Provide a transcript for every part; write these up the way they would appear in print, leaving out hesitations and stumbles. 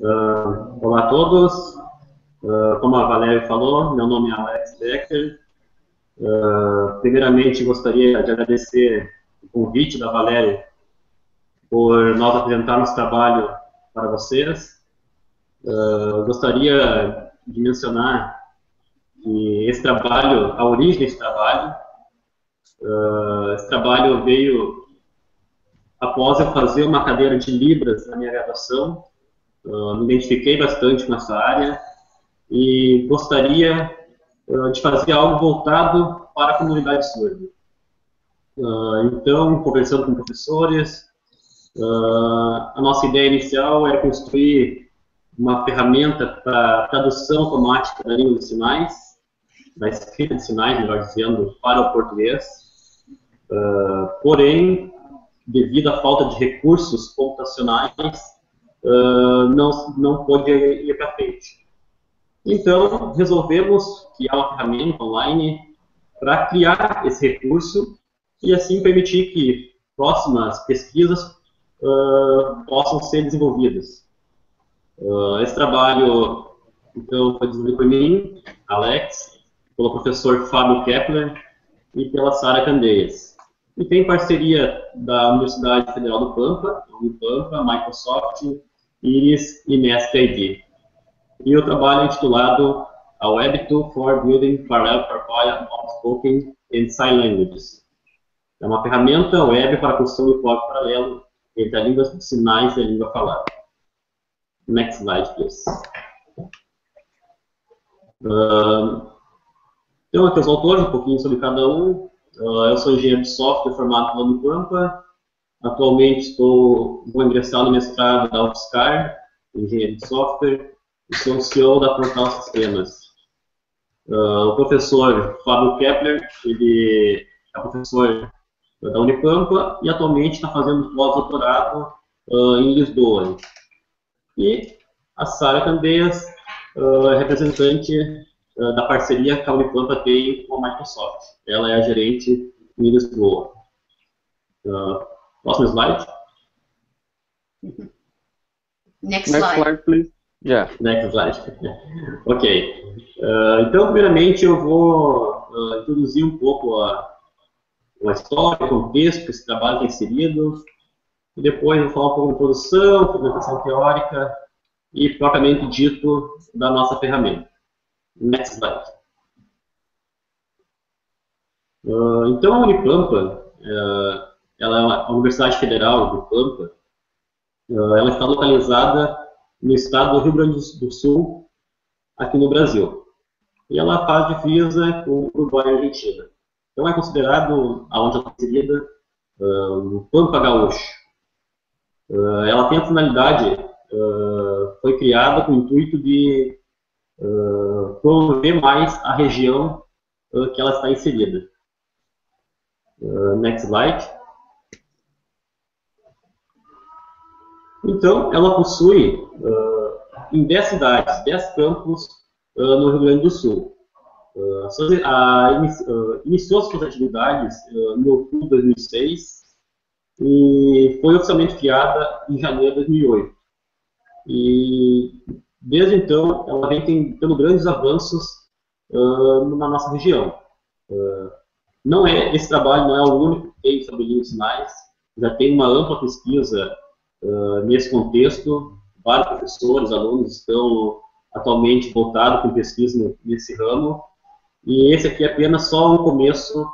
Olá a todos. Como a Valéria falou, meu nome é Alex Becker. Primeiramente, gostaria de agradecer o convite da Valéria por nós apresentarmos trabalho para vocês. Gostaria de mencionar que esse trabalho, a origem desse trabalho veio após eu fazer uma cadeira de Libras na minha graduação. Me identifiquei bastante com essa área e gostaria de fazer algo voltado para a comunidade surda. Então, conversando com professores, a nossa ideia inicial era construir uma ferramenta para tradução automática da língua de sinais, da escrita de sinais, melhor dizendo, para o português. Porém, devido à falta de recursos computacionais, não pôde ir para frente. Então, resolvemos criar uma ferramenta online para criar esse recurso e assim permitir que próximas pesquisas possam ser desenvolvidas. Esse trabalho, então, foi desenvolvido por mim, Alex, pelo professor Fábio Kepler e pela Sara Candeias. E tem parceria da Universidade Federal do Pampa, Unipampa, Microsoft, Iris e Mestre ID. E o trabalho é intitulado A Web Tool for Building Parallel Parkour of Spoken and Sign Languages. É uma ferramenta web para a construção de código paralelo entre a língua de sinais e a língua falada. Next slide, please. Então, aqui os autores, um pouquinho sobre cada um. Eu sou engenheiro de software formado pela Unipampa. Atualmente vou ingressar no mestrado da UFSCar, engenharia de software, e sou o CEO da Portal Sistemas. O professor Fábio Kepler, ele é professor da Unipampa e atualmente está fazendo pós-doutorado em Lisboa. E a Sara Candeias, representante da parceria que a Unipampa tem com a Microsoft. Ela é a gerente em Lisboa. Próximo slide. Next slide, please. Yeah. Next slide. Ok. Então, primeiramente, eu vou introduzir um pouco a história, o contexto que esse trabalho tem inserido. E depois eu vou falar um pouco de introdução, apresentação teórica e, propriamente dito, da nossa ferramenta. Next slide. Então, a Unipampa, ela é a Universidade Federal do Pampa, ela está localizada no estado do Rio Grande do Sul, aqui no Brasil. E ela faz divisa com o Uruguai e a Argentina. Então é considerado, aonde ela está inserida, o Pampa Gaúcho. Ela tem a finalidade, foi criada com o intuito de promover mais a região que ela está inserida. Next slide. Então, ela possui em 10 cidades, 10 campos no Rio Grande do Sul. Iniciou suas atividades em outubro de 2006 e foi oficialmente criada em janeiro de 2008. E desde então, ela vem tendo grandes avanços na nossa região. Esse trabalho não é o único que tem sobre línguas de sinais, já tem uma ampla pesquisa nesse contexto. Vários professores, alunos estão atualmente voltados com pesquisa nesse ramo, e esse aqui é apenas só o começo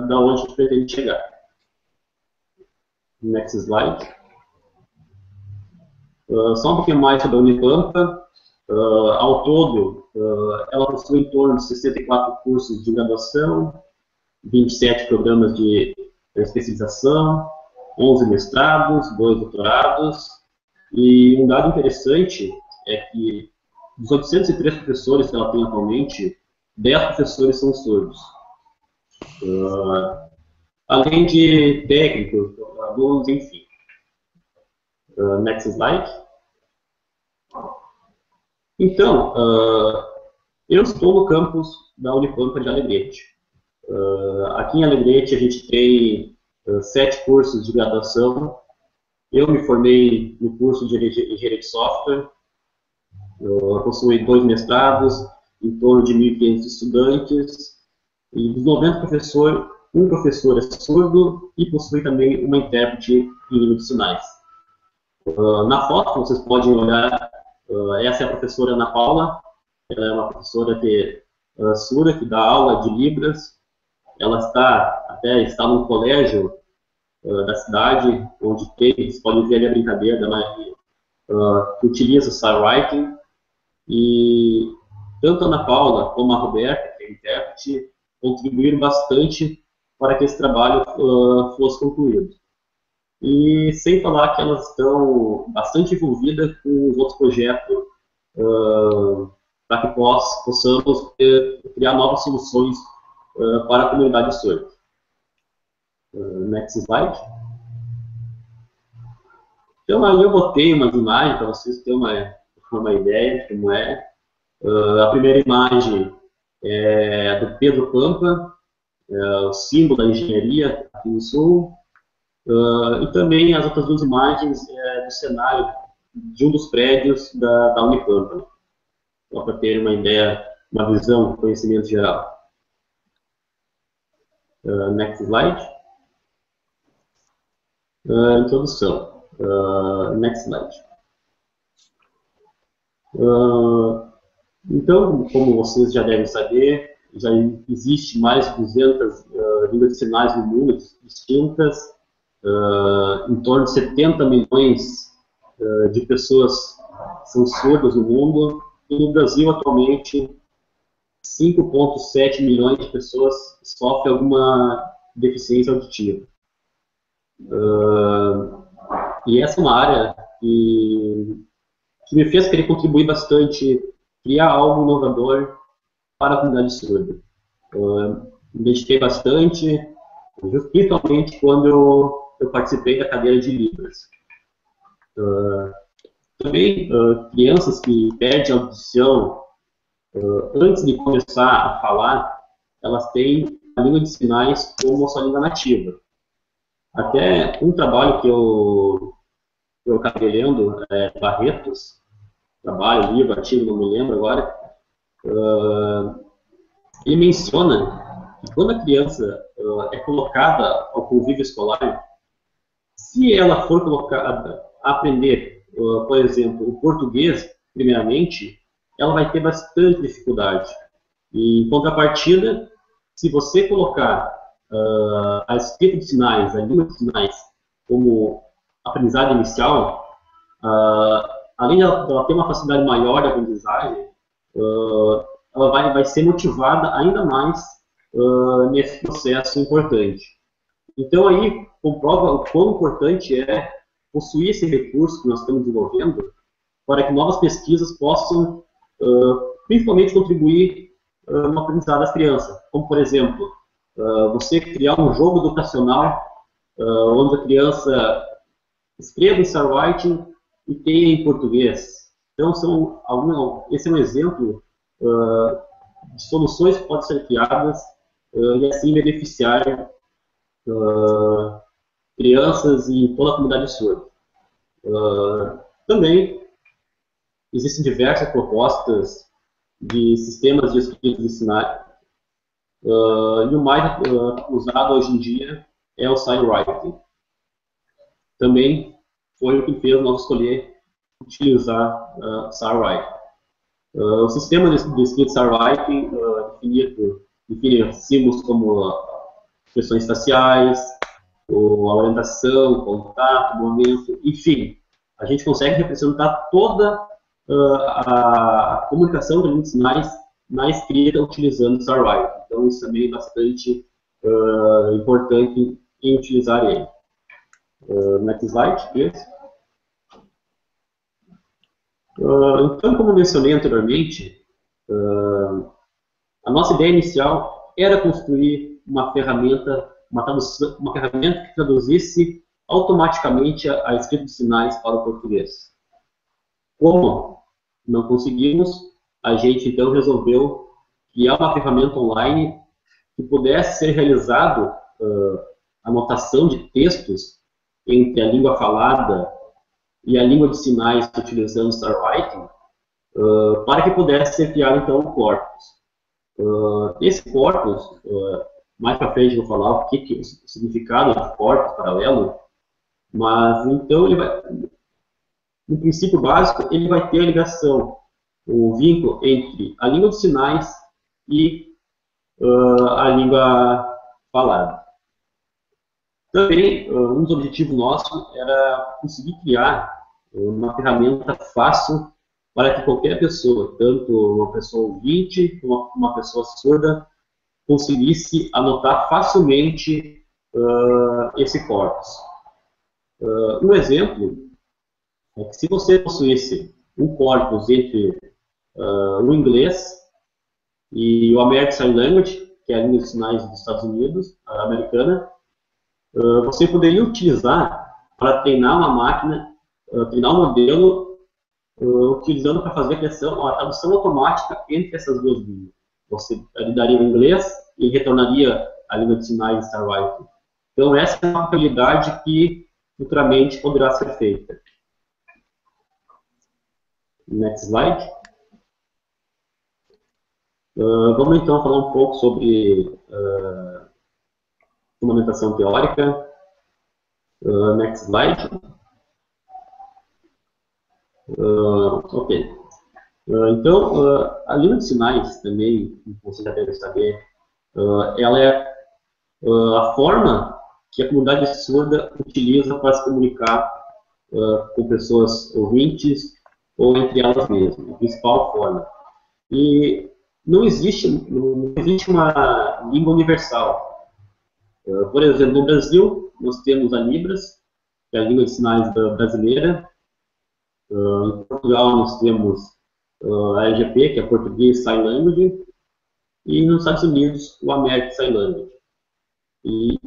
da onde a gente pretende chegar. Next slide. Só um pouquinho mais sobre a Unipampa. Ao todo, ela possui em torno de 64 cursos de graduação, 27 programas de especialização, 11 mestrados, 2 doutorados, e um dado interessante é que dos 803 professores que ela tem atualmente, 10 professores são surdos. Além de técnicos, alunos, enfim. Next slide. Então, eu estou no campus da Unipampa de Alegrete. Aqui em Alegrete a gente tem 7 cursos de graduação Eu me formei no curso de engenharia de software, eu possuí 2 mestrados, em torno de 1.500 estudantes, e dos 90 professores, um professor é surdo e possui também uma intérprete em língua de sinais. Na foto, vocês podem olhar, essa é a professora Ana Paula, ela é uma professora surda que dá aula de Libras. Ela está num colégio da cidade, onde vocês podem ver ali a brincadeira, que utiliza o SciWriting, e tanto a Ana Paula como a Roberta, que é a intérprete, contribuíram bastante para que esse trabalho fosse concluído. E sem falar que elas estão bastante envolvidas com os outros projetos para que possamos criar novas soluções para a comunidade surda. Next slide. Então aí eu botei umas imagens para vocês terem uma ideia de como é. A primeira imagem é do Pedro Pampa, o símbolo da engenharia aqui no Sul. E também as outras 2 imagens do cenário de um dos prédios da Unipampa, só para ter uma ideia, uma visão, um conhecimento geral. Next slide. Introdução. Next slide. Então, como vocês já devem saber, já existe mais de 200 línguas de sinais no mundo, distintas, em torno de 70 milhões de pessoas são surdas no mundo, e no Brasil, atualmente, 5,7 milhões de pessoas sofrem alguma deficiência auditiva. E essa é uma área que me fez querer contribuir bastante, criar algo inovador para a comunidade surda. Me dediquei bastante, principalmente quando eu participei da cadeira de Libras. Também, crianças que perdem a audição, antes de começar a falar, elas têm a língua de sinais como sua língua nativa. Até um trabalho que eu acabei lendo, Barretos, livro, artigo, não me lembro agora, ele menciona que quando a criança é colocada ao convívio escolar, se ela for colocada a aprender, por exemplo, o português, primeiramente, ela vai ter bastante dificuldade. E, em contrapartida, se você colocar a escrita de sinais, a língua de sinais, como aprendizagem inicial, além de ela ter uma facilidade maior de aprendizagem, ela vai ser motivada ainda mais nesse processo importante. Então, aí comprova o quão importante é possuir esse recurso que nós estamos desenvolvendo para que novas pesquisas possam, principalmente, contribuir no aprendizado das crianças. Como, por exemplo, você criar um jogo educacional onde a criança escreva em SciWriting e tenha em português. Então, esse é um exemplo de soluções que podem ser criadas e assim beneficiar crianças e toda a comunidade surda. Também existem diversas propostas de sistemas de escrita de sinais, e o mais usado hoje em dia é o SciWriting. Também foi o que fez nós escolher utilizar SciWriting. O sistema de escrita SciWriting define símbolos como expressões faciais, a orientação, o contato, o movimento, enfim. A gente consegue representar toda a comunicação de língua de sinais na escrita utilizando o SciWriting. Então, isso também é bastante importante em utilizar ele. Next slide, please. Então, como mencionei anteriormente, a nossa ideia inicial era construir uma ferramenta que traduzisse automaticamente a escrita de sinais para o português. Como não conseguimos, a gente então resolveu criar uma ferramenta online que pudesse ser realizado a anotação de textos entre a língua falada e a língua de sinais utilizando Star Writing, para que pudesse ser criado então um corpus. Esse corpus, mais para frente eu vou falar o que é o significado de corpus paralelo, mas então ele vai, no princípio básico, ele vai ter a ligação, o vínculo entre a língua de sinais e a língua falada. Também, um dos objetivos nossos era conseguir criar uma ferramenta fácil para que qualquer pessoa, tanto uma pessoa ouvinte como uma pessoa surda, conseguisse anotar facilmente esse corpus. Um exemplo é que se você possuísse um corpus entre o inglês e o American Sign Language, que é a língua de sinais dos Estados Unidos, a americana, você poderia utilizar para treinar uma máquina, treinar um modelo, utilizando para fazer a tradução automática entre essas duas línguas. Você daria o inglês e retornaria a língua de sinais de Star Writing. Então, essa é uma habilidade que futuramente poderá ser feita. Next slide. Vamos então falar um pouco sobre fundamentação teórica. Next slide. Ok. Então, a língua de sinais também, como você já deve saber, ela é a forma que a comunidade surda utiliza para se comunicar com pessoas ouvintes ou entre elas mesmas, a principal forma. E não existe uma língua universal. Por exemplo, no Brasil, nós temos a Libras, que é a língua de sinais brasileira. Em Portugal, nós temos a EGP, que é Português Sign Language. E nos Estados Unidos, o American Sign Language. E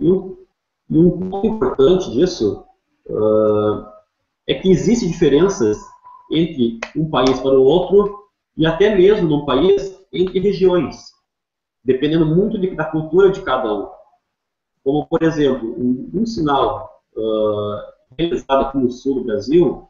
um ponto importante disso é que existem diferenças entre um país para o outro e até mesmo num país entre regiões, dependendo muito da cultura de cada um. Como, por exemplo, um sinal realizado aqui no sul do Brasil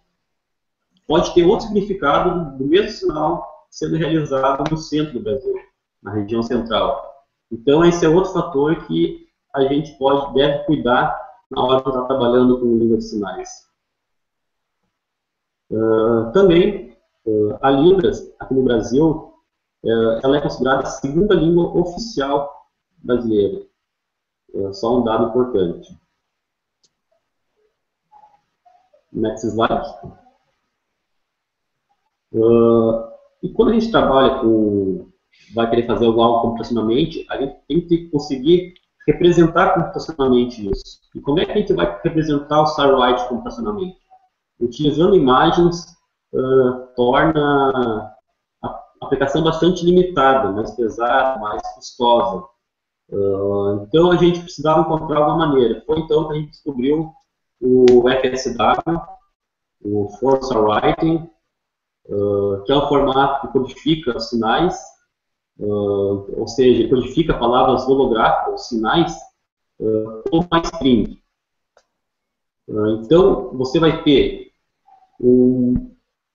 pode ter outro significado do mesmo sinal sendo realizado no centro do Brasil, na região central. Então, esse é outro fator que a gente deve cuidar na hora de estar trabalhando com língua de sinais. Também, a Libras, aqui no Brasil, ela é considerada a segunda língua oficial brasileira. Só um dado importante. Next slide. E quando a gente trabalha vai querer fazer algo computacionalmente, a gente tem que conseguir representar computacionalmente isso. E como é que a gente vai representar o Star Writing computacionalmente? Utilizando imagens torna a aplicação bastante limitada, mais pesada, mais custosa. Então a gente precisava encontrar alguma maneira. Foi então que a gente descobriu o FSW, o For Star Writing, que é um formato que codifica os sinais, ou seja, codifica palavras holográficas, sinais, com uma string. Então, você vai ter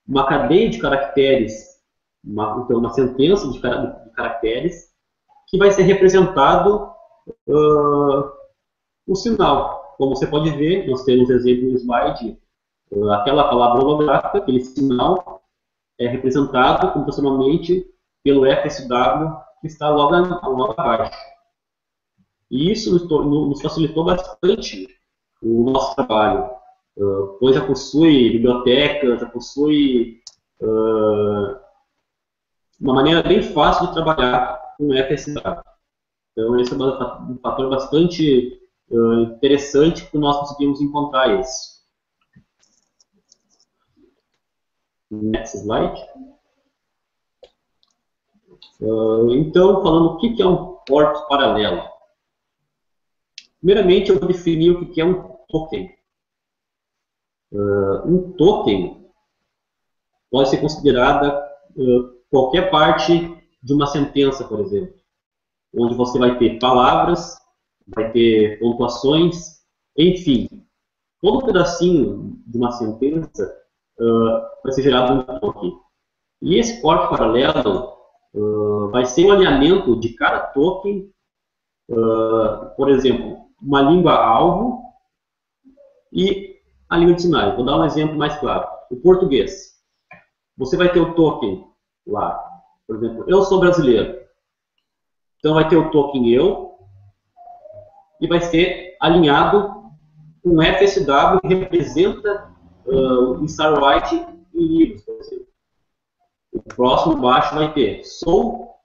uma cadeia de caracteres, então uma sentença de caracteres, que vai ser representado o sinal. Como você pode ver, nós temos exemplo no slide, aquela palavra holográfica, aquele sinal, é representado computacionalmente pelo FSW, que está logo abaixo. E isso nos facilitou bastante o nosso trabalho, pois já possui biblioteca, já possui uma maneira bem fácil de trabalhar com o FSW. Então, esse é um fator bastante interessante que nós conseguimos encontrar isso. Next slide. Então, falando o que é um corpus paralelo. Primeiramente, eu vou definir o que é um token. Um token pode ser considerada qualquer parte de uma sentença, por exemplo, onde você vai ter palavras, vai ter pontuações, enfim, todo pedacinho de uma sentença vai ser gerado um token. E esse corpo paralelo vai ser um alinhamento de cada token, por exemplo, uma língua-alvo e a língua de sinais. Vou dar um exemplo mais claro. O português. Você vai ter o token lá. Por exemplo, eu sou brasileiro. Então vai ter o token eu e vai ser alinhado com FSW que representa em Starwrite em livros, por exemplo. O próximo baixo vai ter sou,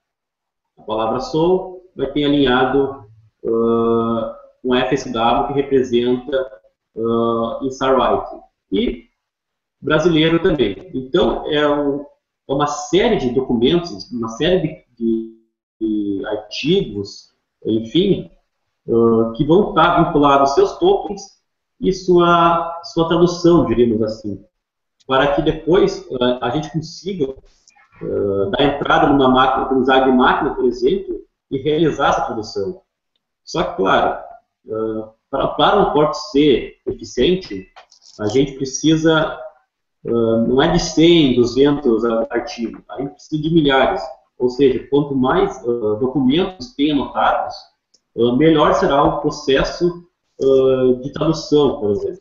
a palavra sou, vai ter alinhado com FSW que representa em Starwrite. E brasileiro também. Então, uma série de documentos, uma série de artigos, enfim, que vão estar vinculados aos seus tokens e sua tradução, diríamos assim, para que depois a gente consiga dar entrada numa máquina, utilizar de máquina, por exemplo, e realizar essa tradução. Só que, claro, para um corpus ser eficiente, a gente precisa, não é de 100, 200 artigos, a gente precisa de milhares. Ou seja, quanto mais documentos tem anotados, melhor será o processo de tradução, por exemplo.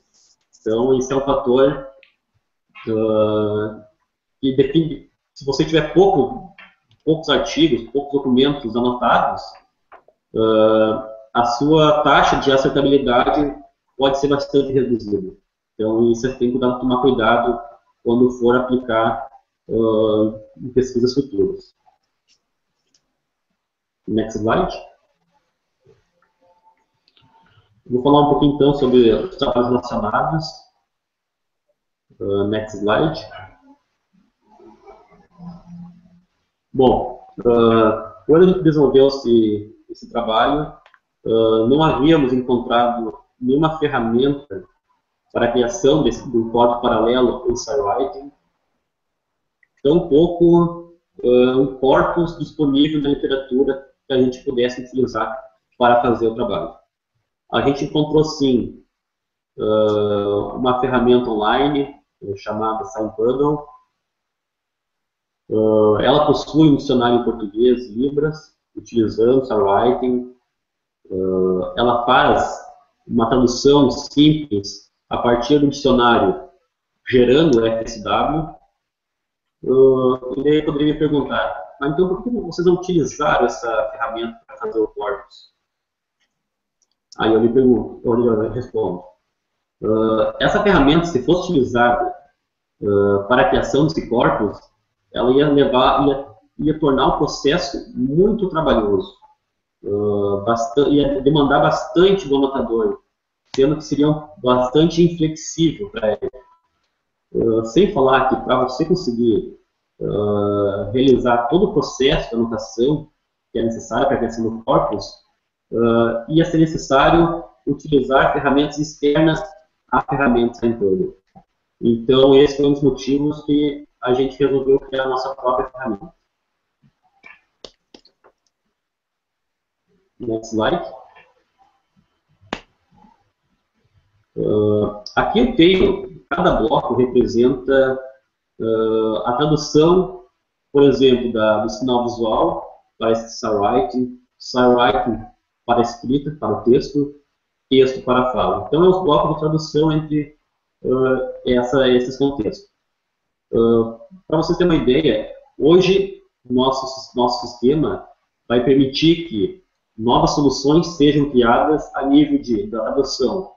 Então, esse é um fator que define, se você tiver poucos artigos, poucos documentos anotados, a sua taxa de acertabilidade pode ser bastante reduzida. Então, isso tem que tomar cuidado quando for aplicar em pesquisas futuras. Next slide. Vou falar um pouquinho então sobre os trabalhos relacionados. Next slide. Bom, quando a gente desenvolveu esse trabalho, não havíamos encontrado nenhuma ferramenta para a criação de um código paralelo em Starwriting, tampouco um corpus disponível na literatura que a gente pudesse utilizar para fazer o trabalho. A gente encontrou, sim, uma ferramenta online chamada SciPuddle. Ela possui um dicionário em português, Libras, utilizando Starwriting. Ela faz uma tradução simples a partir do dicionário, gerando o FSW. E daí eu poderia me perguntar, mas então por que vocês não utilizaram essa ferramenta para fazer o corpus? Aí eu me pergunto, eu respondo. Essa ferramenta, se fosse utilizada para a criação desse corpus, ela ia tornar o processo muito trabalhoso. Ia demandar bastante do anotador, sendo que seria bastante inflexível para ele. Sem falar que para você conseguir realizar todo o processo de anotação que é necessário para a criação do corpus, ia ser necessário utilizar ferramentas externas à ferramenta SciPuddle. Então, esse foi um dos motivos que a gente resolveu criar a nossa própria ferramenta. Next slide. Aqui eu tenho, cada bloco representa a tradução, por exemplo, do sinal visual para Starwriting, Starwriting para a escrita, para o texto, texto para a fala. Então, é os blocos de tradução entre esses contextos. Para vocês terem uma ideia, hoje o nosso sistema vai permitir que novas soluções sejam criadas a nível da tradução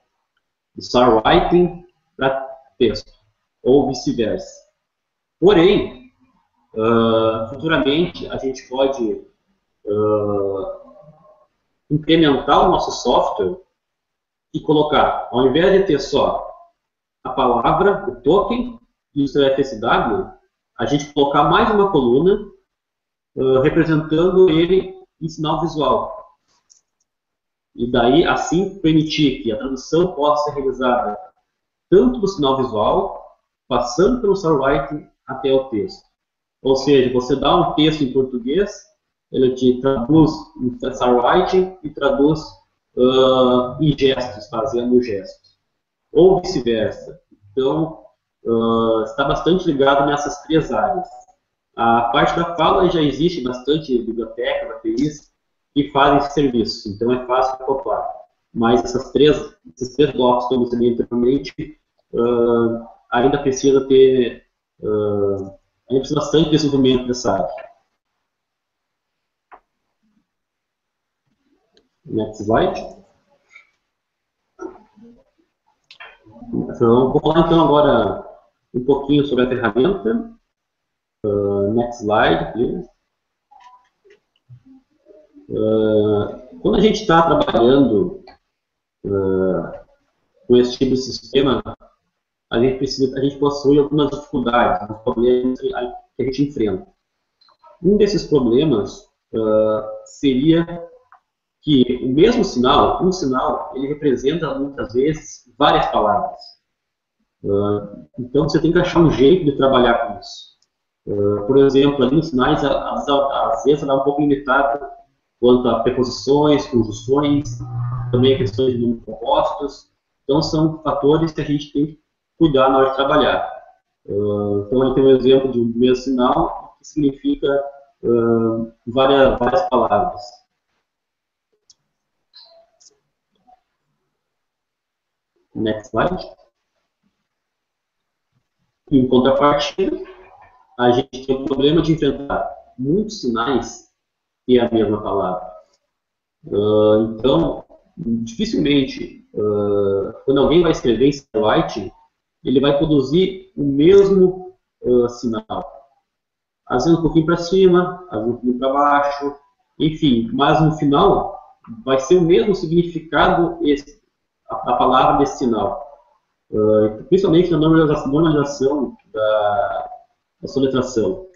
do Starwriting para texto, ou vice-versa. Porém, futuramente a gente pode incrementar o nosso software e colocar, ao invés de ter só a palavra, o token e o seu FSW, a gente colocar mais uma coluna representando ele em sinal visual. E daí, assim, permitir que a tradução possa ser realizada tanto do sinal visual, passando pelo Starwriting até o texto. Ou seja, você dá um texto em português, ele te traduz em Starwriting e traduz em gestos, fazendo gestos. ou vice-versa. Então, está bastante ligado nessas três áreas. A parte da fala já existe bastante biblioteca, APIs, que fazem esse serviço, então é fácil de acoplar. Mas esses três blocos que eu mencionei anteriormente, ainda precisa ter, ainda precisa bastante desenvolvimento dessa área. Next slide. Então, vou falar então agora um pouquinho sobre a ferramenta. Next slide, please. Quando a gente está trabalhando com esse tipo de sistema, a gente possui algumas dificuldades, alguns problemas que a gente enfrenta. Um desses problemas seria que o mesmo sinal, um sinal, ele representa muitas vezes várias palavras. Então você tem que achar um jeito de trabalhar com isso. Por exemplo, ali nos sinais, às vezes ela é um pouco limitada quanto a preposições, conjunções, também questões de números compostos. Então são fatores que a gente tem que cuidar na hora de trabalhar. Então ele tem um exemplo de um mesmo sinal que significa várias palavras. Next slide. Em contrapartida, a gente tem o problema de enfrentar muitos sinais que é a mesma palavra. Então, dificilmente, quando alguém vai escrever em SciWrite, ele vai produzir o mesmo sinal. Às vezes um pouquinho para cima, às vezes um pouquinho para baixo, enfim, mas no final vai ser o mesmo significado a palavra desse sinal. Principalmente na normalização da soletração.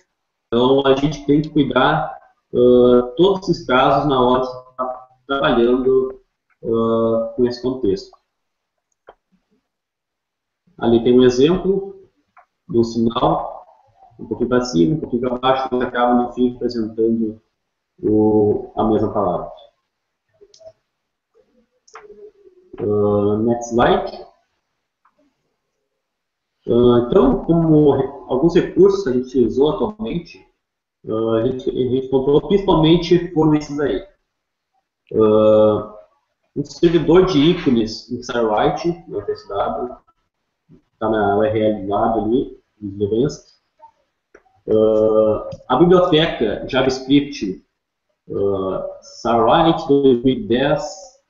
Então, a gente tem que cuidar todos esses casos na hora de estar trabalhando com esse contexto. Ali tem um exemplo de um sinal, um pouquinho para cima, um pouquinho para baixo, que acaba no fim representando a mesma palavra. Next slide. Então, como alguns recursos que a gente utilizou atualmente, a gente encontrou principalmente foram esses aí. Um servidor de ícones em SciWrite, na SW, está na URL do lado ali, dos Levensk. A biblioteca JavaScript SciWrite 2010, se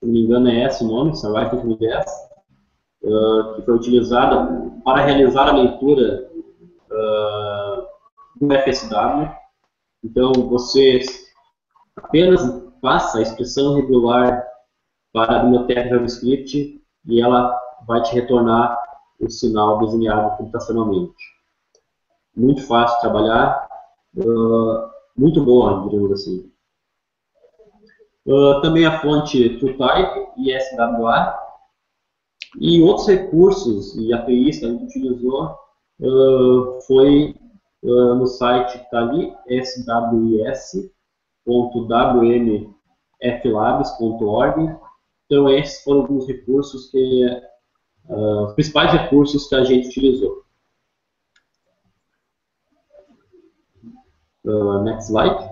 não me engano é esse o nome, SciWrite 2010. Que foi utilizada para realizar a leitura do FSW. Então, você apenas passa a expressão regular para a biblioteca JavaScript e ela vai te retornar o sinal desenhado computacionalmente. Muito fácil de trabalhar, muito boa, diríamos assim. Também a fonte TrueType e SWA. E outros recursos e APIs que a gente utilizou foi no site que está ali, swis.wmflabs.org. Então esses foram alguns recursos os principais recursos que a gente utilizou. Next slide.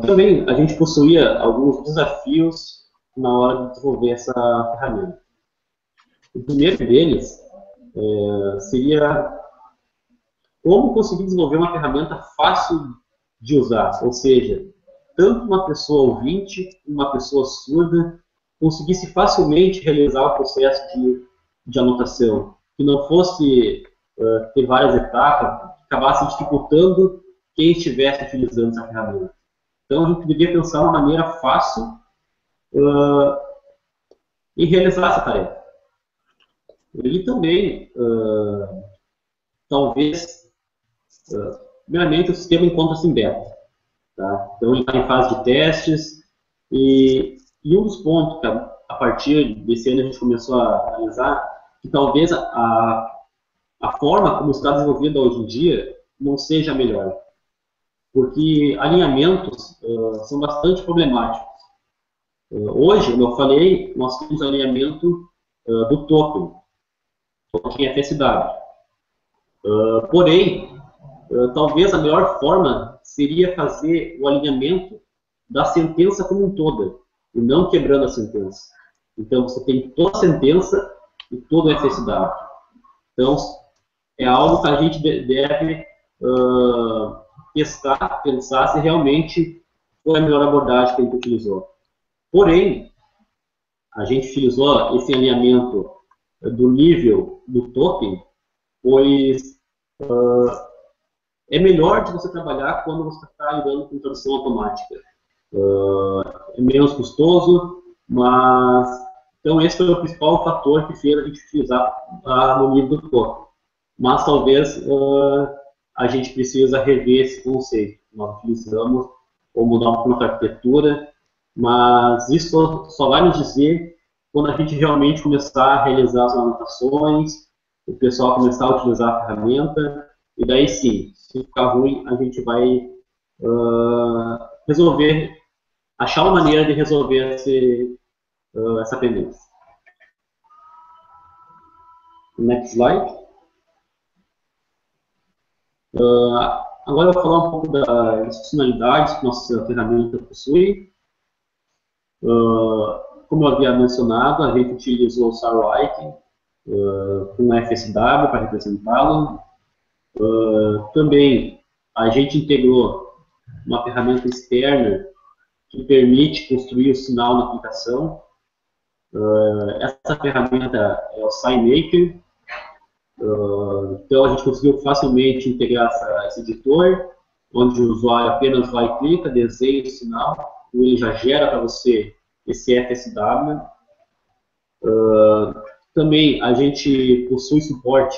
Também a gente possuía alguns desafios na hora de desenvolver essa ferramenta. O primeiro deles seria como conseguir desenvolver uma ferramenta fácil de usar, ou seja, tanto uma pessoa ouvinte, uma pessoa surda, conseguisse facilmente realizar o processo de anotação, que não fosse ter várias etapas, que acabasse dificultando quem estivesse utilizando essa ferramenta. Então a gente devia pensar uma maneira fácil e realizar essa tarefa. E também, talvez, primeiramente o sistema encontra-se em beta. Tá? Então ele está em fase de testes e um dos pontos que a partir desse ano a gente começou a analisar que talvez a forma como está desenvolvida hoje em dia não seja a melhor. Porque alinhamentos são bastante problemáticos. Hoje, como eu falei, nós temos alinhamento do token FSW. Porém, talvez a melhor forma seria fazer o alinhamento da sentença como um todo, e não quebrando a sentença. Então, você tem toda a sentença e todo o FSW. Então, é algo que a gente deve testar, pensar se realmente foi a melhor abordagem que a gente utilizou. Porém, a gente utilizou esse alinhamento do nível do token, pois é melhor de você trabalhar quando você está lidando com tradução automática. É menos custoso, mas... Então, esse foi o principal fator que fez a gente utilizar no nível do token. Mas, talvez, a gente precisa rever esse conceito. Nós utilizamos ou mudar um pouco a arquitetura, mas isso só vai nos dizer quando a gente realmente começar a realizar as anotações, o pessoal começar a utilizar a ferramenta, e daí sim, se ficar ruim, a gente vai resolver, achar uma maneira de resolver essa pendência. Next slide. Agora eu vou falar um pouco das funcionalidades que nossa ferramenta possui. Como eu havia mencionado, a gente utilizou o SARWriting com FSW para representá-lo. Também a gente integrou uma ferramenta externa que permite construir o sinal na aplicação. Essa ferramenta é o SignMaker. Então a gente conseguiu facilmente integrar esse editor, onde o usuário apenas vai e clica, desenha o sinal, e ele já gera para você esse FSW. Também a gente possui suporte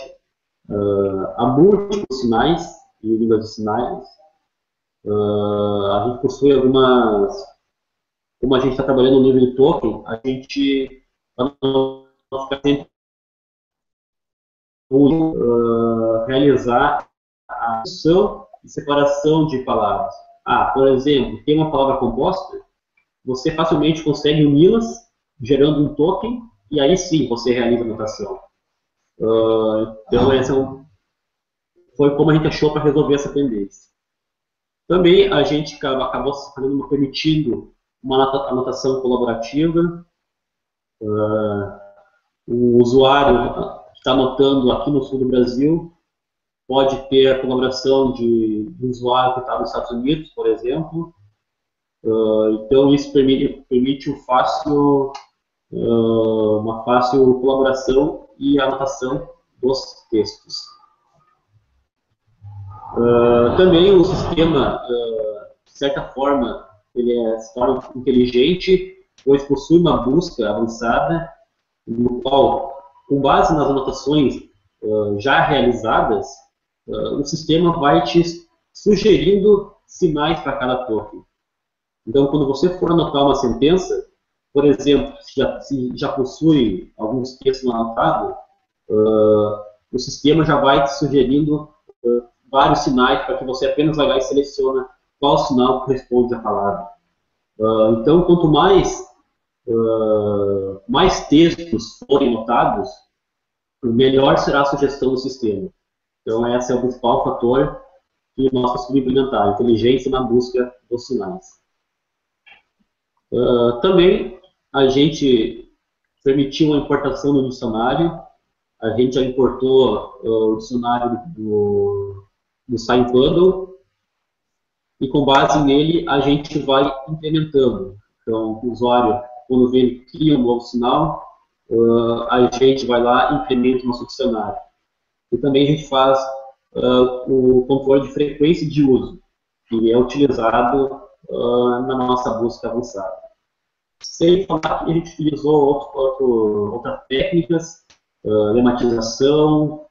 a múltiplos sinais e línguas de sinais. A gente possui algumas... Como a gente está trabalhando no nível de token, a gente vai ficar sempre realizar a função e separação de palavras. Por exemplo, tem uma palavra composta, você facilmente consegue uni-las, gerando um token, e aí sim você realiza a anotação. Então, esse foi como a gente achou para resolver essa pendência. Também a gente acabou permitindo uma anotação colaborativa. O usuário que está anotando aqui no sul do Brasil pode ter a colaboração de um usuário que está nos Estados Unidos, por exemplo. Então, isso permite uma fácil colaboração e anotação dos textos. Também o sistema, de certa forma, ele se torna inteligente, pois possui uma busca avançada, no qual, com base nas anotações já realizadas, o sistema vai te sugerindo sinais para cada token. Então, quando você for anotar uma sentença, por exemplo, se já possui alguns textos anotados, o sistema já vai te sugerindo vários sinais para que você apenas vai lá e seleciona qual sinal corresponde à palavra. Então, quanto mais textos forem notados, melhor será a sugestão do sistema. Então, esse é o principal fator que nós conseguimos implementar, a inteligência na busca dos sinais. Também a gente permitiu a importação do dicionário. A gente já importou o dicionário do SignPuddle, e com base nele a gente vai implementando. Então, o usuário, quando vê ele cria um novo sinal, a gente vai lá e implementa o nosso dicionário. E também a gente faz o controle de frequência de uso, que é utilizado na nossa busca avançada. Sem falar que a gente utilizou outras técnicas, lematização,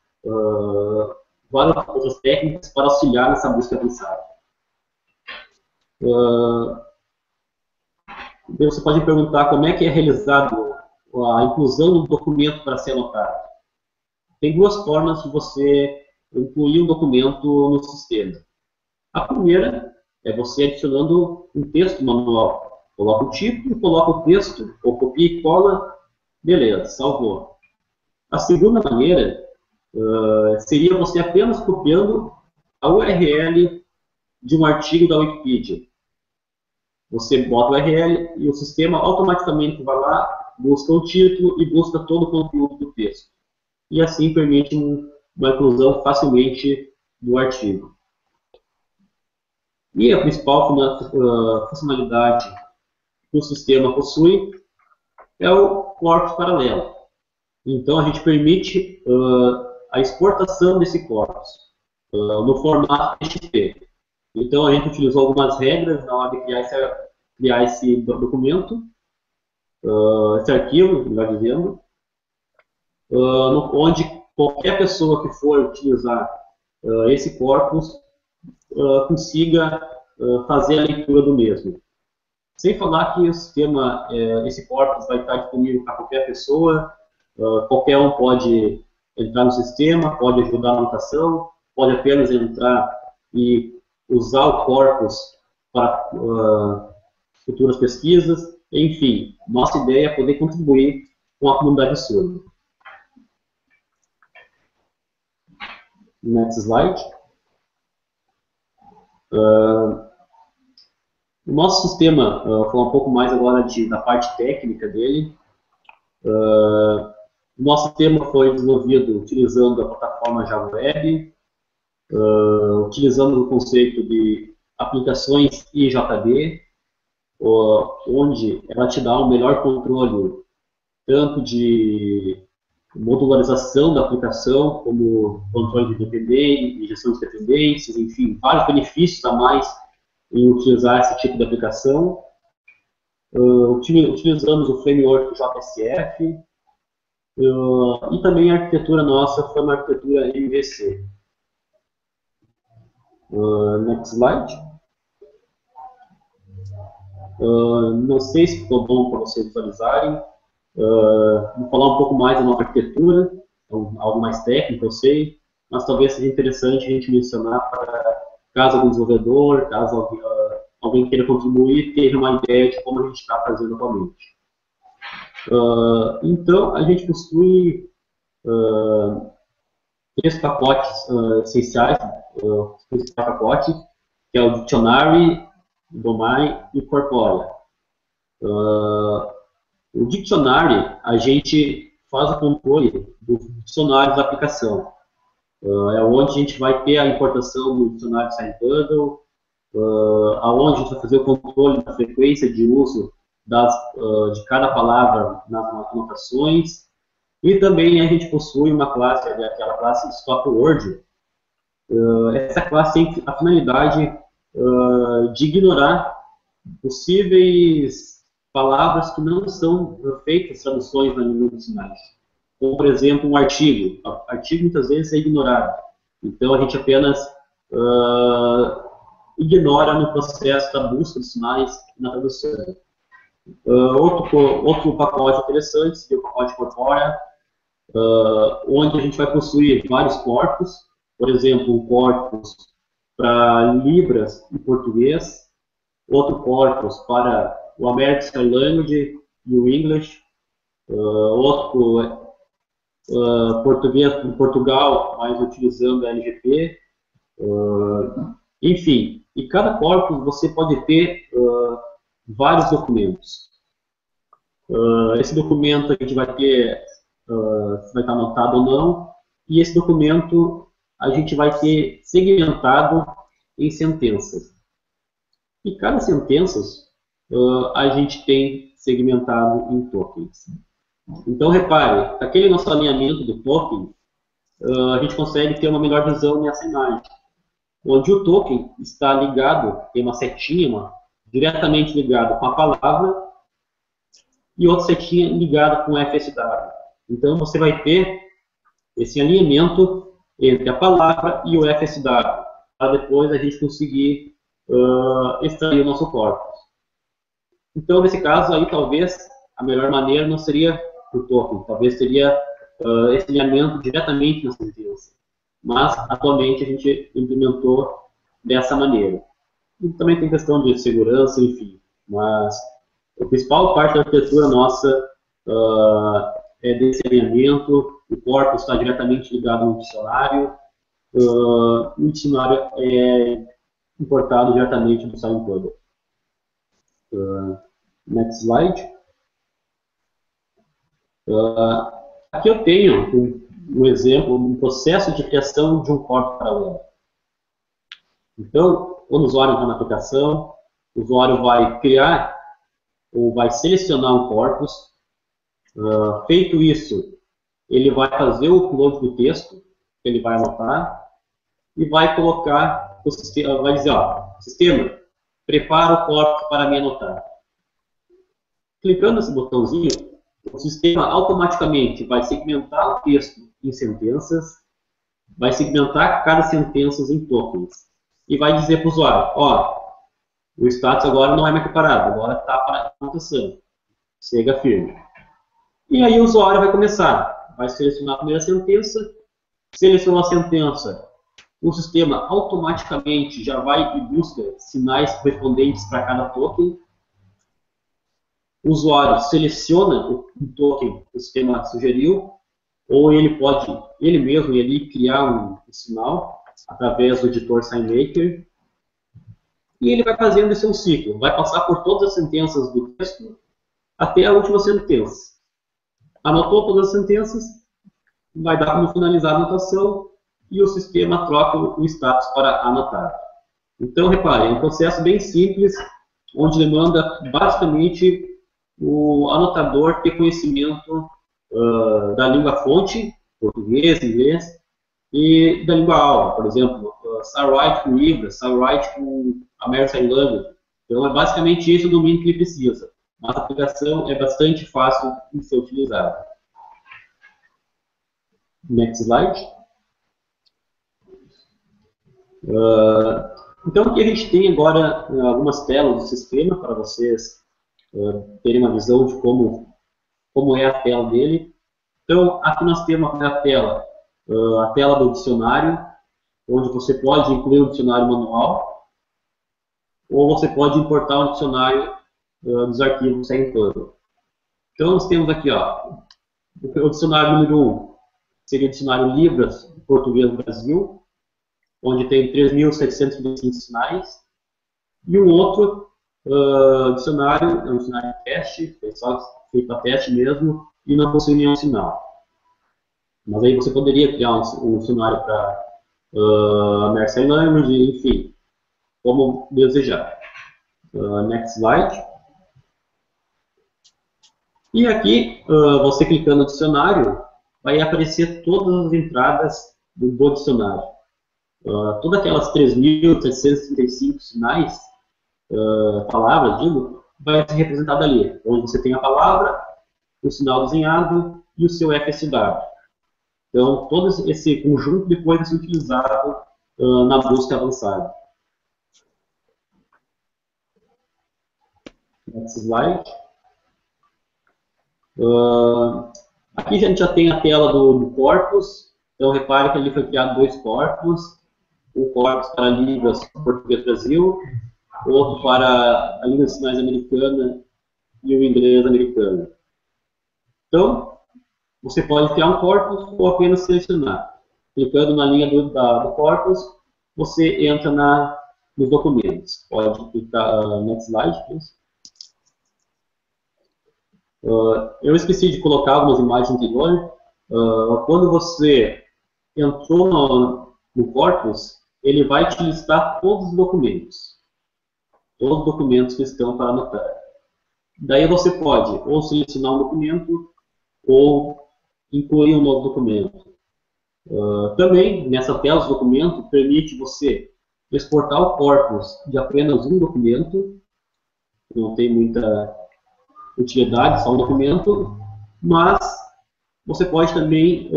várias outras técnicas para auxiliar nessa busca avançada. Você pode perguntar como é que é realizado a inclusão do documento para ser anotado. Tem duas formas de você incluir um documento no sistema. A primeira é você adicionando um texto manual. Coloca o título, coloca o texto, ou copia e cola, beleza, salvou. A segunda maneira seria você apenas copiando a URL de um artigo da Wikipedia. Você bota o URL e o sistema automaticamente vai lá, busca o título e busca todo o conteúdo do texto. E assim permite uma inclusão facilmente do artigo. E a principal funcionalidade que o sistema possui é o corpus paralelo. Então, a gente permite a exportação desse corpus no formato TXT. Então, a gente utilizou algumas regras na hora de criar esse documento, esse arquivo, melhor dizendo, onde qualquer pessoa que for utilizar esse corpus consiga fazer a leitura do mesmo. Sem falar que o sistema, esse corpus vai estar disponível para qualquer pessoa, qualquer um pode entrar no sistema, pode ajudar na anotação, pode apenas entrar e usar o corpus para futuras pesquisas, enfim, nossa ideia é poder contribuir com a comunidade surda. Next slide. O nosso sistema, falar um pouco mais agora da parte técnica dele. O nosso sistema foi desenvolvido utilizando a plataforma Java Web, utilizando o conceito de aplicações IJB, onde ela te dá um melhor controle tanto de modularização da aplicação, como controle de dependências, gestão de dependências, enfim, vários benefícios a mais em utilizar esse tipo de aplicação. Utilizamos o framework JSF, e também a arquitetura nossa foi uma arquitetura MVC. Next slide. Não sei se ficou bom para vocês visualizarem. Vou falar um pouco mais da nossa arquitetura, algo mais técnico, eu sei, mas talvez seja interessante a gente mencionar para caso algum desenvolvedor, caso alguém queira contribuir, tenha uma ideia de como a gente está fazendo atualmente. Então, a gente possui 3 pacotes essenciais, os principais pacotes, que é o Dictionary, Domain e Corpora. O Dictionary, a gente faz o controle do dicionário da aplicação. É onde a gente vai ter a importação do dicionário Sign Bundle, aonde a gente vai fazer o controle da frequência de uso de cada palavra nas anotações. E também a gente possui uma classe, aquela classe Stop Word. Essa classe tem a finalidade de ignorar possíveis palavras que não são feitas traduções na língua dos sinais. Como, por exemplo, um artigo. O artigo muitas vezes é ignorado. Então, a gente apenas ignora no processo da busca dos sinais na tradução. Outro pacote interessante seria o pacote Corpora, onde a gente vai possuir vários corpos. Por exemplo, um corpus para Libras e português, outro corpus para o American Sign Language e o English, outro português para Portugal, mas utilizando a LGP, enfim, e cada corpus você pode ter vários documentos. Esse documento a gente vai ter, se vai estar anotado ou não, e esse documento a gente vai ter segmentado em sentenças. E cada sentença a gente tem segmentado em tokens. Então, repare, aquele nosso alinhamento do token, a gente consegue ter uma melhor visão nessa imagem, onde o token está ligado, tem uma setinha diretamente ligada com a palavra, e outra setinha ligada com o FSW. Então, você vai ter esse alinhamento entre a palavra e o FSW, para depois a gente conseguir extrair o nosso corpus. Então, nesse caso, aí talvez a melhor maneira não seria o token, talvez seria esse alinhamento diretamente na sentença. Mas, atualmente, a gente implementou dessa maneira. E também tem questão de segurança, enfim. Mas A principal parte da arquitetura nossa é desse alinhamento, o corpus está diretamente ligado no dicionário, o dicionário é importado diretamente do Sign Public. Next slide. Aqui eu tenho um exemplo, um processo de criação de um corpo paralelo. Então, quando o usuário está na aplicação, o usuário vai criar ou vai selecionar um corpus. Feito isso, ele vai fazer o upload do texto, que ele vai anotar, e vai colocar, o sistema, vai dizer, ó, sistema, prepara o corpus para me anotar. Clicando nesse botãozinho, o sistema automaticamente vai segmentar o texto em sentenças, vai segmentar cada sentença em tokens, e vai dizer para o usuário, ó, o status agora não é mais preparado, agora está para anotação. Siga firme. E aí o usuário vai começar, vai selecionar a primeira sentença, selecionou a sentença, o sistema automaticamente já vai e busca sinais correspondentes para cada token. O usuário seleciona o token que o sistema sugeriu, ou ele pode, ele mesmo, criar um sinal através do editor SignMaker. E ele vai fazendo esse um ciclo, vai passar por todas as sentenças do texto até a última sentença. Anotou todas as sentenças, vai dar como finalizar a anotação e o sistema troca o status para anotar. Então, repare, é um processo bem simples, onde demanda basicamente o anotador ter conhecimento da língua fonte, português, inglês, e da língua aula, por exemplo, SciWrite com Libra, SciWrite com American Sign Language. Então, é basicamente esse o domínio que ele precisa. Mas a aplicação é bastante fácil de ser utilizada. Next slide. Então, aqui a gente tem agora algumas telas do sistema para vocês terem uma visão de como é a tela dele. Então, aqui nós temos a tela do dicionário, onde você pode incluir um dicionário manual, ou você pode importar um dicionário dos arquivos sem todo. Então, nós temos aqui o dicionário número 1, seria o dicionário Libras, português do Brasil, onde tem 3.725 sinais, e um outro dicionário, é um dicionário de teste, só feito para teste mesmo, e não possui nenhum sinal. Mas aí você poderia criar um dicionário para American Sign Language, enfim, como desejar. Next slide. E aqui, você clicando no dicionário, vai aparecer todas as entradas do dicionário. Todas aquelas 3.735 sinais, palavras, digo, vai ser representada ali, onde você tem a palavra, o sinal desenhado e o seu FSW. Então, todo esse conjunto depois vai ser utilizado na busca avançada. Next slide. Aqui a gente já tem a tela do corpus. Então, repare que ali foi criado dois corpus. Um corpus para a língua português Brasil, outro para a língua de sinais americana e o inglês americano. Então, você pode criar um corpus ou apenas selecionar. Clicando na linha do corpus, você entra nos documentos. Pode clicar next slide, please. Eu esqueci de colocar algumas imagens anteriores. Quando você entrou no corpus, ele vai te listar todos os documentos. Todos os documentos que estão para anotar. Daí você pode ou selecionar um documento ou incluir um novo documento. Também, nessa tela de documento, permite você exportar o corpus de apenas um documento. Não tem muita utilidade, só um documento, mas você pode também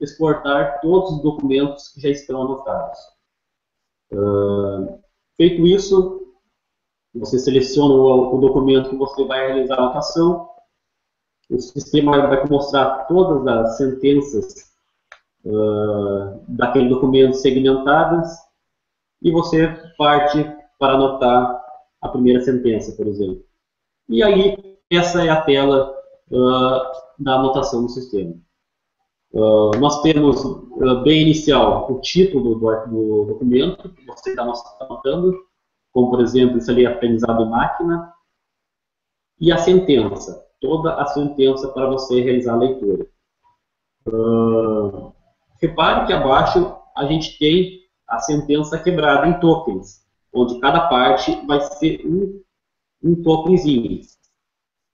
exportar todos os documentos que já estão anotados. Feito isso, você seleciona o documento que você vai realizar a anotação, o sistema vai mostrar todas as sentenças daquele documento segmentadas e você parte para anotar a primeira sentença, por exemplo. E aí, essa é a tela da anotação do sistema. Nós temos, bem inicial, o título do documento que você está anotando, como, por exemplo, isso ali é aprendizado máquina, e a sentença, toda a sentença para você realizar a leitura. Repare que abaixo a gente tem a sentença quebrada em tokens, onde cada parte vai ser um tokenzinho.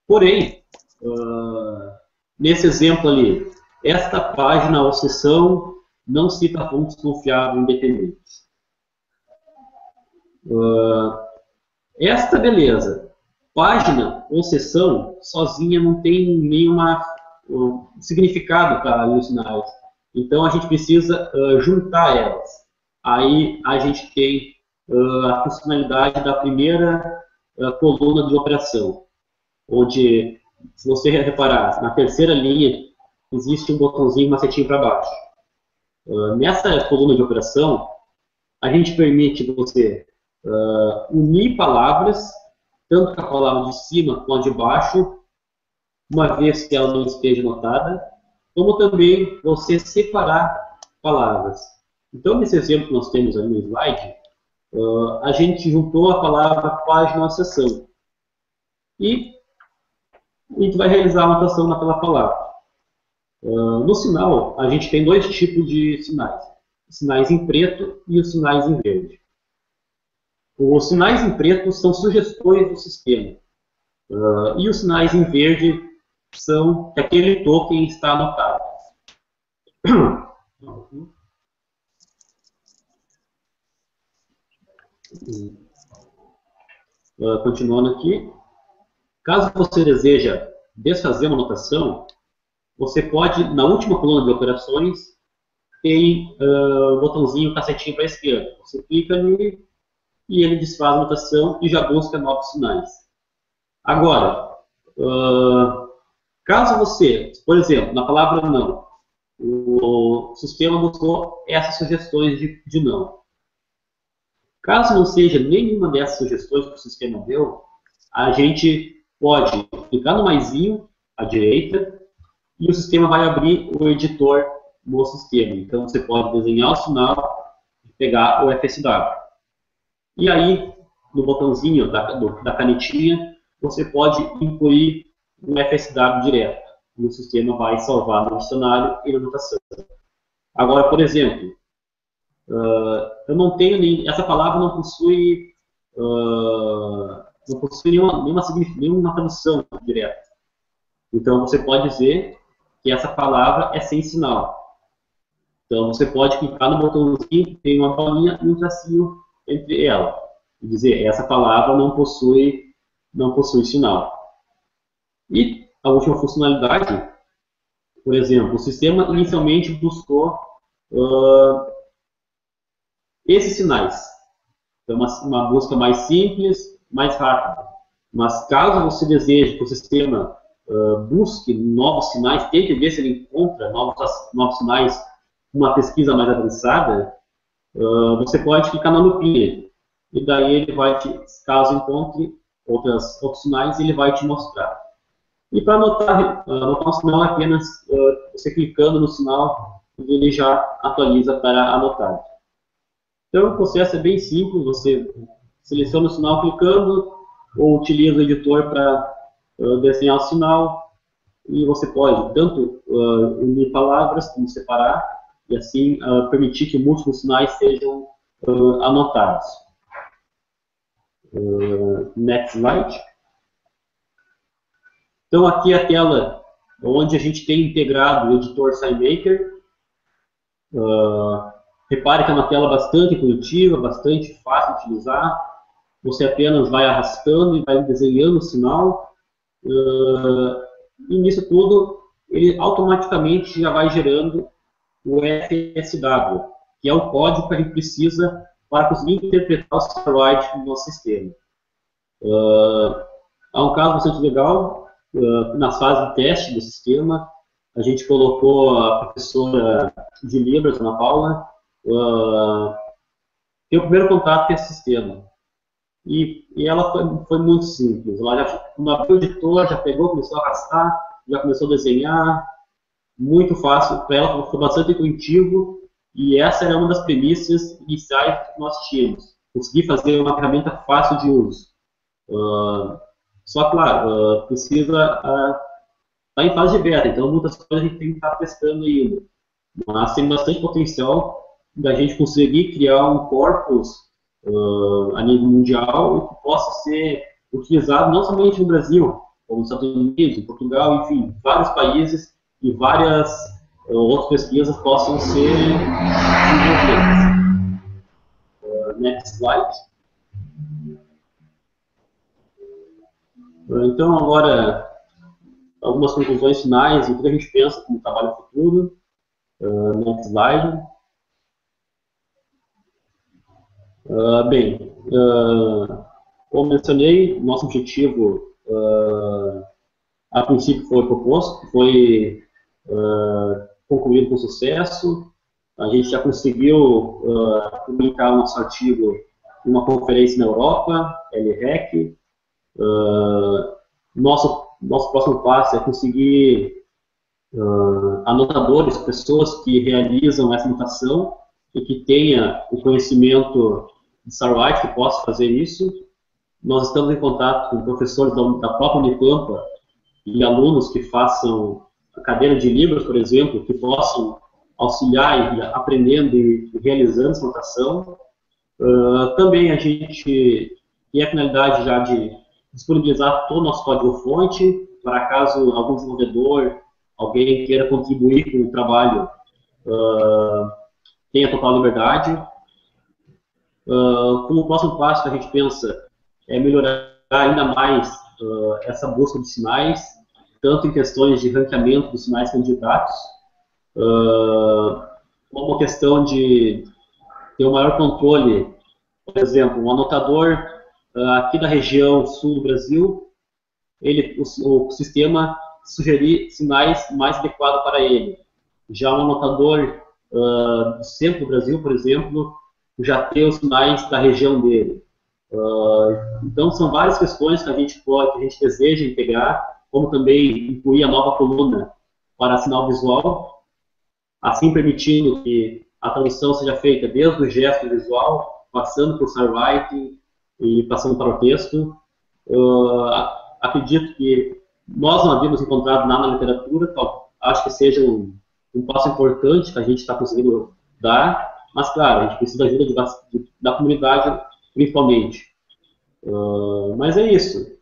Porém, nesse exemplo ali, esta página ou seção não cita fontes confiáveis independentes. Esta, beleza. Página ou seção sozinha não tem nenhum significado para os sinais. Então a gente precisa juntar elas. Aí a gente tem a funcionalidade da primeira coluna de operação, onde, se você reparar, na terceira linha existe um botãozinho, uma setinha para baixo. Nessa coluna de operação, a gente permite você unir palavras, tanto com a palavra de cima quanto a de baixo, uma vez que ela não esteja anotada, como também você separar palavras. Então, nesse exemplo que nós temos ali no slide, a gente juntou a palavra página ou seção. E a gente vai realizar a anotação naquela palavra. No sinal, a gente tem dois tipos de sinais. Os sinais em preto e os sinais em verde. Os sinais em preto são sugestões do sistema. E os sinais em verde são que aquele token está anotado. Continuando aqui. Caso você deseja desfazer uma anotação, você pode, na última coluna de operações, tem o botãozinho cacetinho para a esquerda. Você clica nele e ele desfaz a anotação e já busca novos sinais. Agora, caso você, por exemplo, na palavra não, o sistema buscou essas sugestões de não. Caso não seja nenhuma dessas sugestões que o sistema deu, a gente pode clicar no maisinho à direita e o sistema vai abrir o editor no sistema. Então você pode desenhar o sinal e pegar o FSW. E aí, no botãozinho da canetinha, você pode incluir um FSW direto. E o sistema vai salvar no dicionário e na anotação. Agora, por exemplo, eu não tenho essa palavra não possui nenhuma tradução direta. Então você pode dizer que essa palavra é sem sinal. Então você pode clicar no botãozinho, tem uma bolinha e um tracinho entre ela e dizer essa palavra não possui sinal. E a última funcionalidade, por exemplo, o sistema inicialmente buscou esses sinais. Então, uma busca mais simples, mais rápida. Mas caso você deseje que o sistema busque novos sinais, tente ver se ele encontra novos sinais com uma pesquisa mais avançada, você pode clicar na lupinha. E daí ele vai caso encontre outros sinais, ele vai te mostrar. E para anotar um sinal apenas você clicando no sinal, ele já atualiza para anotar. Então o processo é bem simples, você seleciona o sinal clicando, ou utiliza o editor para desenhar o sinal, e você pode tanto unir palavras como separar, e assim permitir que múltiplos sinais sejam anotados. Next slide. Então aqui é a tela onde a gente tem integrado o editor SignMaker. Repare que é uma tela bastante intuitiva, bastante fácil de utilizar. Você apenas vai arrastando e vai desenhando o sinal. E nisso tudo, ele automaticamente já vai gerando o FSW, que é o código que a gente precisa para conseguir interpretar o StarWrite no nosso sistema. Há um caso bastante legal, nas fases de teste do sistema, a gente colocou a professora de Libras, Ana Paula, ter o primeiro contato com esse sistema. e ela foi muito simples. Ela já, quando abriu o editor, já pegou, começou a arrastar, já começou a desenhar, muito fácil. Para ela foi bastante intuitivo, e essa era uma das premissas iniciais que nós tínhamos. Conseguir fazer uma ferramenta fácil de uso. Só, claro, precisa estar em fase de beta, então muitas coisas a gente tem que estar testando ainda. Mas tem bastante potencial da gente conseguir criar um corpus a nível mundial que possa ser utilizado não somente no Brasil, como nos Estados Unidos, em Portugal, enfim, vários países e várias outras pesquisas possam ser desenvolvidas. Next slide. Então, agora, algumas conclusões finais, o que a gente pensa como trabalho futuro. Next slide. Bem, como mencionei, nosso objetivo, a princípio, foi proposto, foi concluído com sucesso. A gente já conseguiu publicar nosso artigo em uma conferência na Europa, LREC. Nosso próximo passo é conseguir anotadores, pessoas que realizam essa anotação e que tenha o conhecimento de StarWrite que possa fazer isso. Nós estamos em contato com professores da própria Unipampa e alunos que façam a cadeira de livros, por exemplo, que possam auxiliar e aprendendo e realizando essa anotação. Também a gente tem a finalidade já de disponibilizar todo o nosso código-fonte, para caso algum desenvolvedor, alguém queira contribuir com o trabalho, tenha total liberdade. Como próximo passo que a gente pensa é melhorar ainda mais essa busca de sinais, tanto em questões de ranqueamento dos sinais candidatos, como a questão de ter um maior controle. Por exemplo, um anotador aqui da região sul do Brasil, o sistema sugerir sinais mais adequados para ele. Já um anotador do centro do Brasil, por exemplo, já tem os sinais da região dele. Então, são várias questões que a gente deseja integrar, como também incluir a nova coluna para sinal visual, assim permitindo que a tradução seja feita desde o gesto visual, passando por StarWriting e passando para o texto. Acredito que nós não havíamos encontrado nada na literatura, acho que seja um passo importante que a gente está conseguindo dar, mas, claro, a gente precisa da ajuda da comunidade, principalmente. Mas é isso.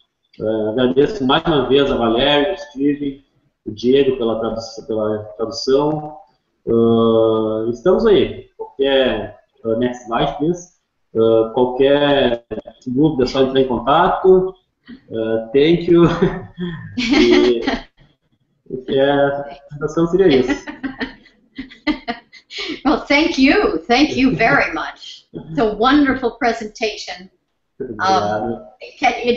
Agradeço mais uma vez a Valéria, o Steve, o Diego pela tradução. Estamos aí. Qualquer next slide, please. Qualquer dúvida é só entrar em contato. Thank you. A situação seria isso. Well, thank you very much. It's a wonderful presentation.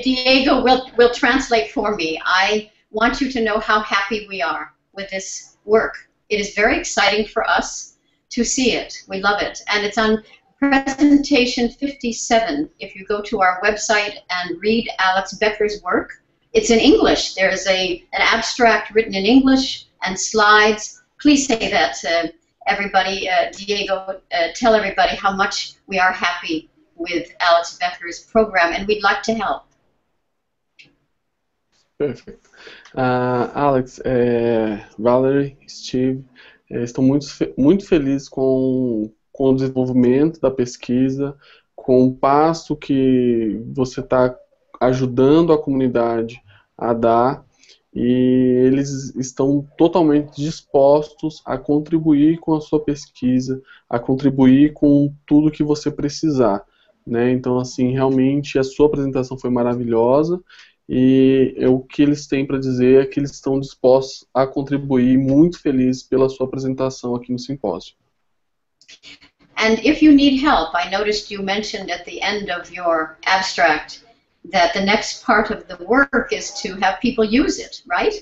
Diego will translate for me. I want you to know how happy we are with this work. It is very exciting for us to see it. We love it. And it's on presentation 57. If you go to our website and read Alex Becker's work, it's in English. There is an abstract written in English and slides. Please say that to everybody. Diego, tell everybody how much we are happy with Alex Becker's program, and we'd like to help. Perfect. Alex, Valerie, Steve, estou muito feliz com o desenvolvimento da pesquisa, com o passo que você está ajudando a comunidade a dar, e eles estão totalmente dispostos a contribuir com a sua pesquisa, a contribuir com tudo que você precisar, né? Então, assim, realmente a sua apresentação foi maravilhosa, e o que eles têm para dizer é que eles estão dispostos a contribuir, muito felizes pela sua apresentação aqui no simpósio. And if you need help, I noticed you mentioned at the end of your abstract that the next part of the work is to have people use it, right?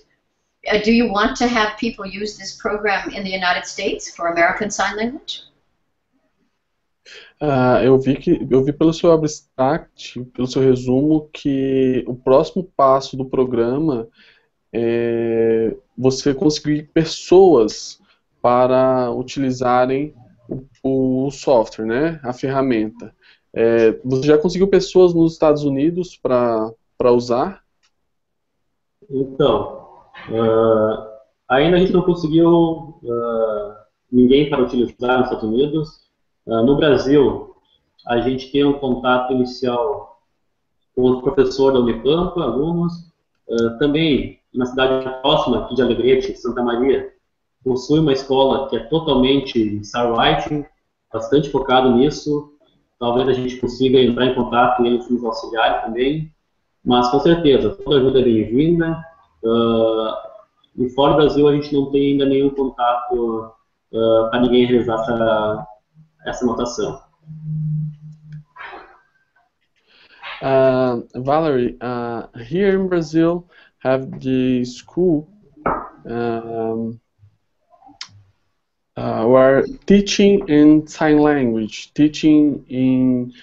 Do you want to have people use this program in the United States for American Sign Language? Eu vi pelo seu abstract, pelo seu resumo, que o próximo passo do programa é você conseguir pessoas para utilizarem o software, né? A ferramenta. Você já conseguiu pessoas nos Estados Unidos para usar? Então, ainda a gente não conseguiu ninguém para utilizar nos Estados Unidos. No Brasil, a gente tem um contato inicial com o professor da Unipampa, alunos. Também, na cidade próxima, aqui de Alegrete, Santa Maria, possui uma escola que é totalmente Starwriting, bastante focado nisso. Talvez a gente consiga entrar em contato e eles nos auxiliarem também. Mas, com certeza, toda ajuda é bem-vinda. E fora do Brasil, a gente não tem ainda nenhum contato para ninguém realizar essa anotação. Valerie, here in Brazil, have the school were teaching in sign language, teaching in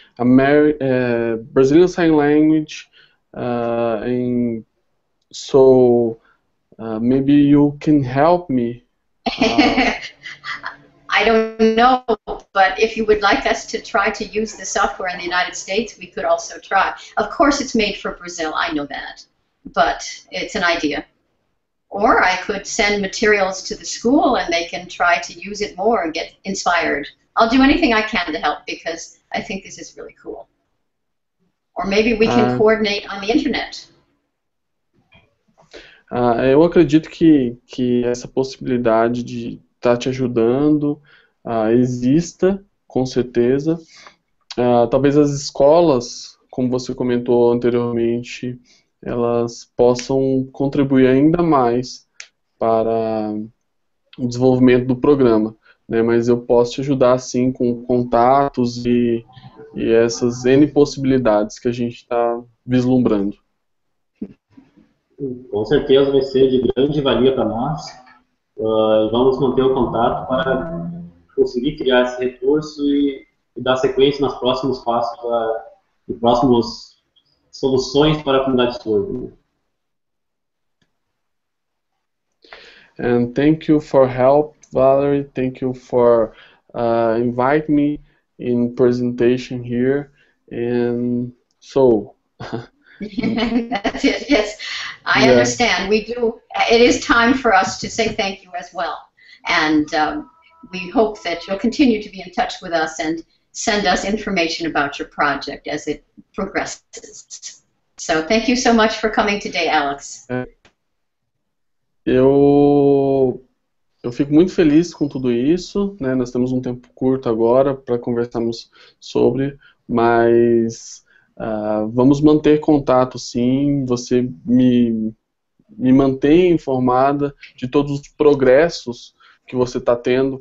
Brazilian Sign Language, so maybe you can help me. I don't know, but if you would like us to try to use the software in the United States, we could also try. Of course, it's made for Brazil, I know that, but it's an idea. Or I could send materials to the school and they can try to use it more and get inspired. I'll do anything I can to help because I think this is really cool. Or maybe we can coordinate on the internet. Eu acredito que essa possibilidade de estar te ajudando exista, com certeza. Talvez as escolas, como você comentou anteriormente, elas possam contribuir ainda mais para o desenvolvimento do programa, né? Mas eu posso te ajudar, sim, com contatos e essas N possibilidades que a gente está vislumbrando. Com certeza vai ser de grande valia para nós. Vamos manter o contato para conseguir criar esse recurso e dar sequência nos próximos passos e próximas soluções para a comunidade surda. And thank you for help, Valerie. Thank you for inviting me in presentation here. And so. That's it. Yes, I understand. We do. It is time for us to say thank you as well, and we hope that you'll continue to be in touch with us and send us information about your project as it progresses. So thank you so much for coming today, Alex. Eu fico muito feliz com tudo isso, né? Nós temos um tempo curto agora para conversarmos sobre, mas vamos manter contato, sim. Você me mantenha informada de todos os progressos que você está tendo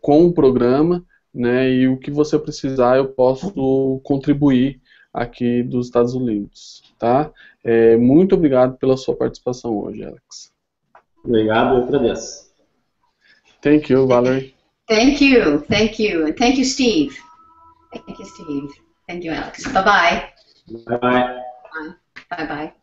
com o programa, né? E o que você precisar, eu posso contribuir aqui dos Estados Unidos, tá? Muito obrigado pela sua participação hoje, Alex. Obrigado, eu agradeço. Thank you, Valerie. Thank you, thank you, and thank you, Steve. Thank you, Steve. Thank you, Alex. Bye-bye. Bye-bye. Bye-bye.